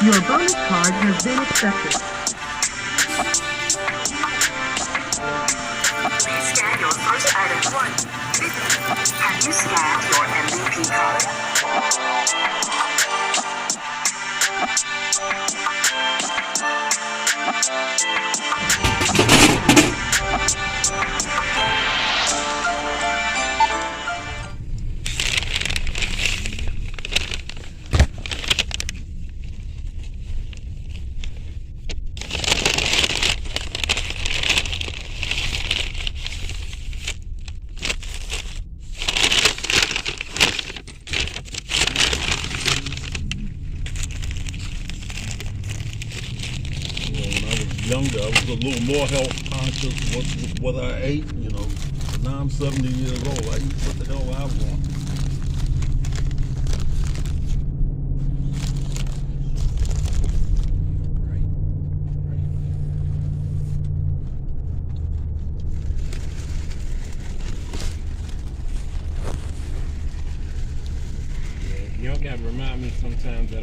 Your bonus card has been accepted. Please scan your first item 1. Have you scanned your MVP card? Younger, I was a little more health conscious with what I ate, you know. Now I'm 70 years old. I eat what the hell I want. Yeah, y'all gotta remind me sometimes that